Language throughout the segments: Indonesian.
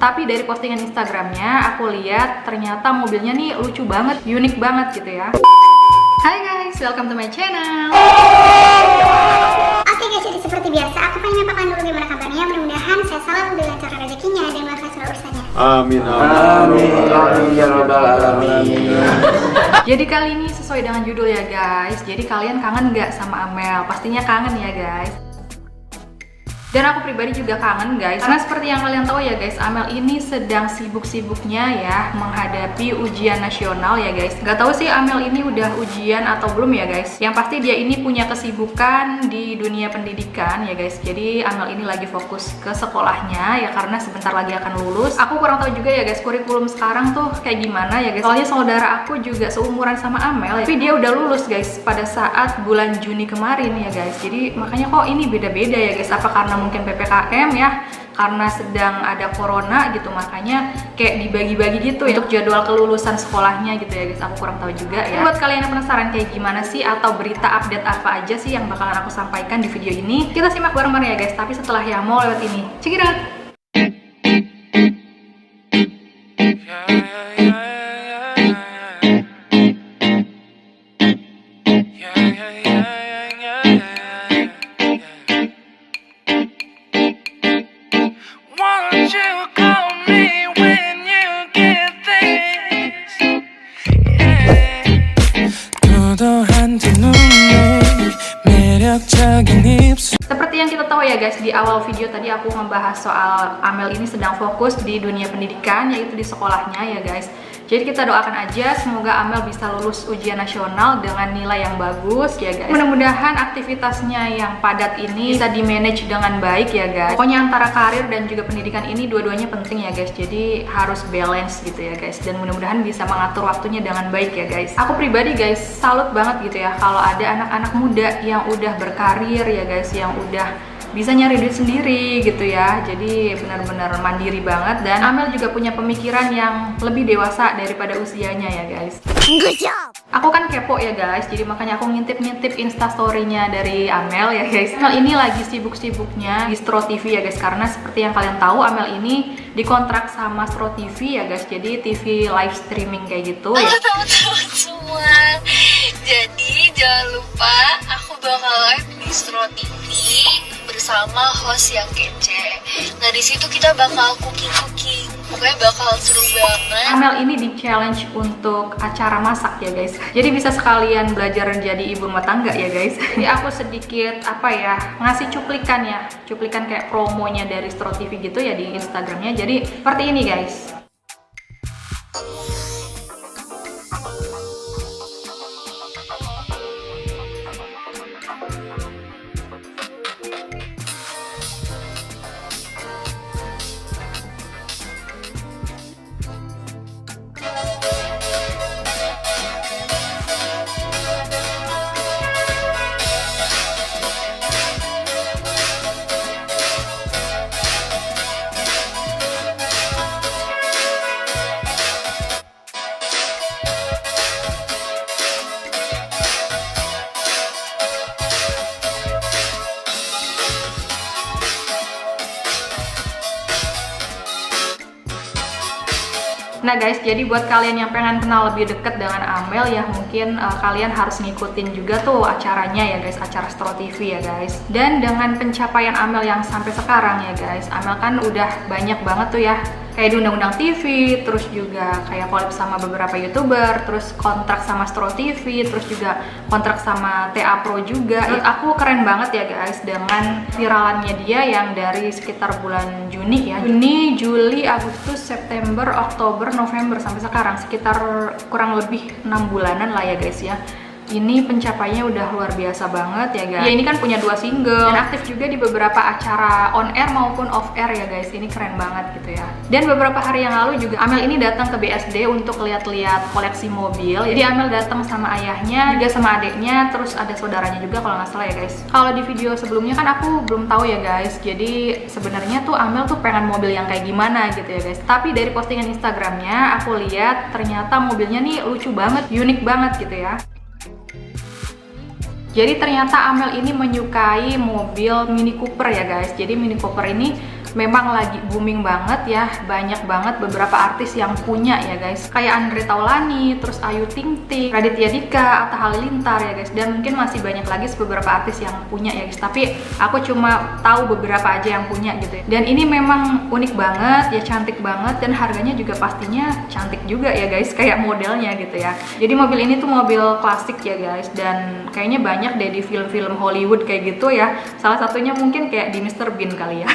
Tapi dari postingan Instagramnya aku lihat ternyata mobilnya nih lucu banget, unik banget gitu ya. Hai guys, welcome to my channel. Oke guys, jadi seperti biasa aku pengen nyapakan dulu gimana kabarnya. Mudah-mudahan saya selalu dilancarkan rezekinya dan lancar segala urusannya. Amin, amin, amin ya rabbal alamin. Jadi kali ini sesuai dengan judul ya guys. Jadi kalian kangen nggak sama Amel? Pastinya kangen ya guys. Dan aku pribadi juga kangen guys, karena seperti yang kalian tahu ya guys, Amel ini sedang sibuk-sibuknya ya menghadapi ujian nasional ya guys. Gak tahu sih Amel ini udah ujian atau belum ya guys. Yang pasti dia ini punya kesibukan di dunia pendidikan ya guys. Jadi Amel ini lagi fokus ke sekolahnya ya, karena sebentar lagi akan lulus. Aku kurang tahu juga ya guys kurikulum sekarang tuh kayak gimana ya guys. Soalnya saudara aku juga seumuran sama Amel, tapi dia udah lulus guys pada saat bulan Juni kemarin ya guys. Jadi makanya kok ini beda-beda ya guys. Apa karena mungkin PPKM ya, karena sedang ada corona gitu, makanya kayak dibagi-bagi gitu ya untuk jadwal kelulusan sekolahnya gitu ya guys. Aku kurang tahu juga ya. Buat kalian yang penasaran kayak gimana sih atau berita update apa aja sih yang bakalan aku sampaikan di video ini, kita simak bareng-bareng ya guys. Tapi setelah yang mau lewat ini, check it out. Seperti yang kita tahu ya guys, di awal video tadi aku ngebahas soal Amel ini sedang fokus di dunia pendidikan, yaitu di sekolahnya ya guys. Jadi kita doakan aja semoga Amel bisa lulus ujian nasional dengan nilai yang bagus ya guys. Mudah-mudahan aktivitasnya yang padat ini bisa di-manage dengan baik ya guys. Pokoknya antara karir dan juga pendidikan ini dua-duanya penting ya guys. Jadi harus balance gitu ya guys. Dan mudah-mudahan bisa mengatur waktunya dengan baik ya guys. Aku pribadi guys salut banget gitu ya kalau ada anak-anak muda yang udah berkarir ya guys, yang udah bisa nyari duit sendiri gitu ya. Jadi benar-benar mandiri banget. Dan Amel juga punya pemikiran yang lebih dewasa daripada usianya ya guys. Good job. Aku kan kepo ya guys, jadi makanya aku ngintip-ngintip instastorynya dari Amel ya guys. Amel ini lagi sibuk-sibuknya di Stro TV ya guys, karena seperti yang kalian tahu Amel ini dikontrak sama Stro TV ya guys. Jadi TV live streaming kayak gitu ya. Halo teman-teman semua. Jadi jangan lupa aku bakal live di Stro TV bersama host yang kece. Nah di situ kita bakal cooking, pokoknya bakal seru banget. Amel ini di challenge untuk acara masak ya guys. Jadi bisa sekalian belajar jadi ibu rumah tangga ya guys. Jadi aku sedikit apa ya, ngasih cuplikan ya, cuplikan kayak promonya dari Stro TV gitu ya di Instagramnya. Jadi seperti ini guys. Nah guys, jadi buat kalian yang pengen kenal lebih dekat dengan Amel ya, mungkin kalian harus ngikutin juga tuh acaranya ya guys, acara Stro TV ya guys. Dan dengan pencapaian Amel yang sampai sekarang ya guys, Amel kan udah banyak banget tuh ya, kayak diundang-undang TV, terus juga kayak collab sama beberapa YouTuber, terus kontrak sama Stro TV, terus juga kontrak sama TA Pro juga. Menurut aku keren banget ya guys dengan viralannya dia yang dari sekitar bulan Juni ya. Juni, Juli, Agustus, September, Oktober, November sampai sekarang sekitar kurang lebih 6 bulanan lah ya guys ya. Ini pencapaiannya udah luar biasa banget ya guys. Ya ini kan punya 2 single dan aktif juga di beberapa acara on air maupun off air ya guys. Ini keren banget gitu ya. Dan beberapa hari yang lalu juga Amel ini datang ke BSD untuk lihat-lihat koleksi mobil. Jadi Amel datang sama ayahnya juga sama adiknya, terus ada saudaranya juga kalau nggak salah ya guys. Kalau di video sebelumnya kan aku belum tahu ya guys. Jadi sebenarnya tuh Amel tuh pengen mobil yang kayak gimana gitu ya guys. Tapi dari postingan Instagramnya aku lihat ternyata mobilnya nih lucu banget, unik banget gitu ya. Jadi ternyata Amel ini menyukai mobil Mini Cooper ya guys. Jadi Mini Cooper ini memang lagi booming banget ya, banyak banget beberapa artis yang punya ya guys, kayak Andre Taulani, terus Ayu Ting Ting, Raditya Dika, Atta Halilintar ya guys, dan mungkin masih banyak lagi beberapa artis yang punya ya guys, tapi aku cuma tahu beberapa aja yang punya gitu ya. Dan ini memang unik banget ya, cantik banget, dan harganya juga pastinya cantik juga ya guys, kayak modelnya gitu ya. Jadi mobil ini tuh mobil klasik ya guys, dan kayaknya banyak deh di film-film Hollywood kayak gitu ya. Salah satunya mungkin kayak di Mr. Bean kali ya.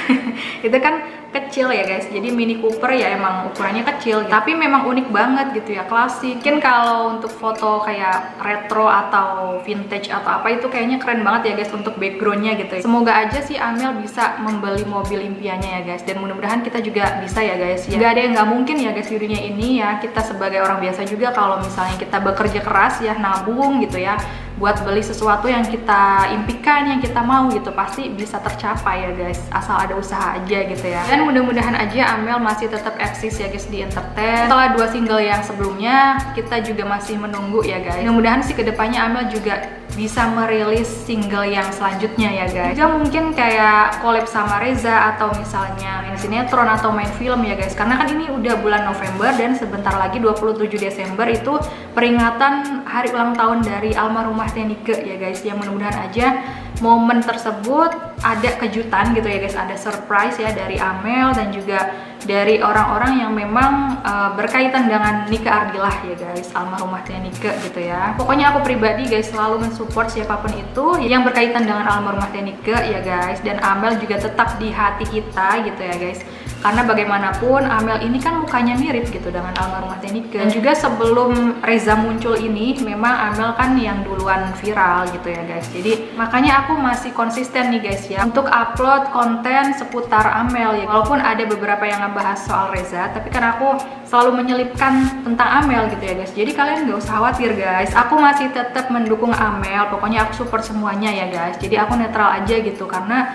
Itu kan kecil ya guys, jadi Mini Cooper ya emang ukurannya kecil gitu. Tapi memang unik banget gitu ya, klasik. Mungkin kalau untuk foto kayak retro atau vintage atau apa itu kayaknya keren banget ya guys untuk backgroundnya gitu ya. Semoga aja sih Amel bisa membeli mobil impiannya ya guys, dan mudah-mudahan kita juga bisa ya guys ya. Gak ada yang nggak mungkin ya guys di dunia ini ya. Kita sebagai orang biasa juga kalau misalnya kita bekerja keras ya, nabung gitu ya, buat beli sesuatu yang kita impikan, yang kita mau gitu, pasti bisa tercapai ya guys, asal ada usaha aja gitu ya. Dan mudah-mudahan aja Amel masih tetap eksis ya guys di entertain. Setelah 2 single yang sebelumnya, kita juga masih menunggu ya guys. Mudah-mudahan sih kedepannya Amel juga bisa merilis single yang selanjutnya ya guys. Juga mungkin kayak collab sama Reza, atau misalnya main sinetron atau main film ya guys, karena kan ini udah bulan November dan sebentar lagi 27 Desember itu peringatan hari ulang tahun dari almarhumah Nike ya guys. Yang mudah-mudahan aja momen tersebut ada kejutan gitu ya guys, ada surprise ya dari Amel dan juga dari orang-orang yang memang berkaitan dengan Nike Ardilah ya guys, almarhumah Nike gitu ya. Pokoknya aku pribadi guys selalu mensupport siapapun itu yang berkaitan dengan almarhumah Nike ya guys, dan Amel juga tetap di hati kita gitu ya guys. Karena bagaimanapun Amel ini kan mukanya mirip gitu dengan almarhumah Nike. Dan juga sebelum Reza muncul ini, memang Amel kan yang duluan viral gitu ya guys. Jadi makanya aku masih konsisten nih guys ya untuk upload konten seputar Amel ya. Walaupun ada beberapa yang ngebahas soal Reza, tapi kan aku selalu menyelipkan tentang Amel gitu ya guys. Jadi kalian gak usah khawatir guys, aku masih tetap mendukung Amel. Pokoknya aku support semuanya ya guys. Jadi aku netral aja gitu, karena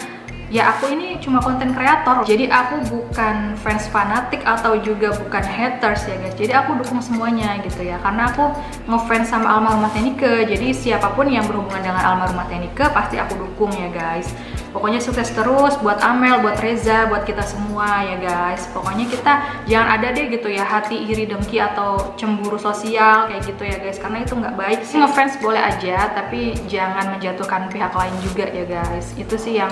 ya aku ini cuma konten kreator, jadi aku bukan fans fanatik atau juga bukan haters ya guys. Jadi aku dukung semuanya gitu ya, karena aku ngefans sama almarhumah Nike. Jadi siapapun yang berhubungan dengan almarhumah Nike pasti aku dukung ya guys. Pokoknya sukses terus buat Amel, buat Reza, buat kita semua ya guys. Pokoknya kita jangan ada deh gitu ya hati iri dengki atau cemburu sosial kayak gitu ya guys, karena itu nggak baik sih. Ngefans boleh aja, tapi jangan menjatuhkan pihak lain juga ya guys. Itu sih yang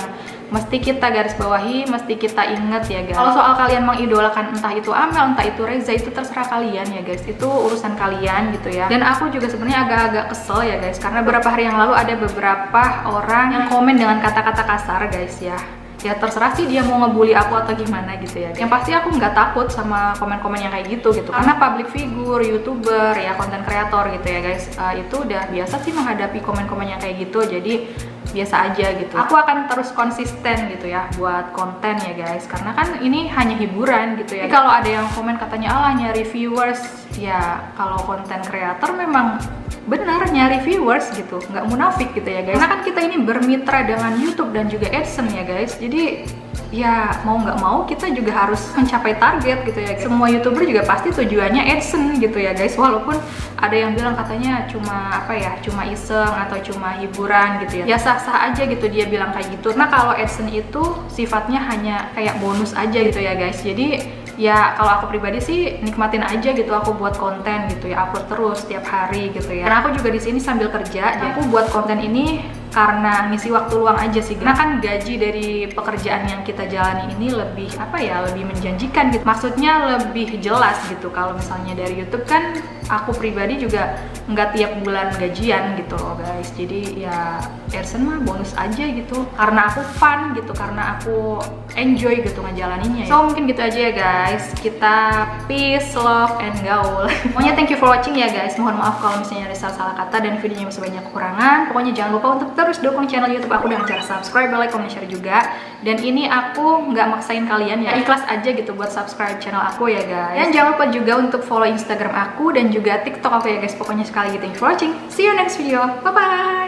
mesti kita garis bawahi, mesti kita inget ya guys. Kalau soal kalian mengidolakan entah itu Amel, entah itu Reza, itu terserah kalian ya guys. Itu urusan kalian gitu ya. Dan aku juga sebenarnya agak-agak kesel ya guys, karena beberapa hari yang lalu ada beberapa orang yang komen dengan kata-kata kasar guys ya. Ya terserah sih dia mau ngebully aku atau gimana gitu ya. Yang pasti aku nggak takut sama komen-komen yang kayak gitu karena public figure, youtuber, ya konten kreator gitu ya guys. Itu udah biasa sih menghadapi komen-komen yang kayak gitu. Jadi biasa aja gitu. Aku akan terus konsisten gitu ya buat konten ya guys, karena kan ini hanya hiburan gitu ya. Jadi kalau ada yang komen katanya alah nyari viewers, ya kalau konten kreator memang benar nyari viewers gitu, nggak munafik gitu ya guys. Karena kan kita ini bermitra dengan YouTube dan juga AdSense ya guys. Jadi ya mau nggak mau kita juga harus mencapai target gitu ya guys. Semua YouTuber juga pasti tujuannya AdSense gitu ya guys. Walaupun ada yang bilang katanya cuma apa ya, cuma iseng atau cuma hiburan gitu ya. Ya sah-sah aja gitu dia bilang kayak gitu. Nah kalau AdSense itu sifatnya hanya kayak bonus aja gitu ya guys. Jadi ya kalau aku pribadi sih nikmatin aja gitu, aku buat konten gitu ya, upload terus tiap hari gitu ya. Karena aku juga di sini sambil kerja, jadi aku buat konten ini karena ngisi waktu luang aja sih. Karena kan gaji dari pekerjaan yang kita jalani ini lebih apa ya, lebih menjanjikan gitu. Maksudnya lebih jelas gitu. Kalau misalnya dari YouTube kan aku pribadi juga nggak tiap bulan gajian gitu loh guys. Jadi ya AdSense mah bonus aja gitu. Karena aku fun gitu, karena aku enjoy gitu ngejalaninnya. So mungkin gitu aja ya guys. Kita peace, love, and gaul. Pokoknya thank you for watching ya guys. Mohon maaf kalau misalnya ada salah kata dan videonya masih banyak kekurangan. Pokoknya jangan lupa untuk terus dukung channel YouTube aku dengan cara subscribe, like, comment, share juga. Dan ini aku nggak maksain kalian ya, ikhlas aja gitu buat subscribe channel aku ya guys. Dan jangan lupa juga untuk follow Instagram aku dan juga TikTok aku ya guys. Pokoknya sekali lagi thank you for watching. See you next video. Bye bye.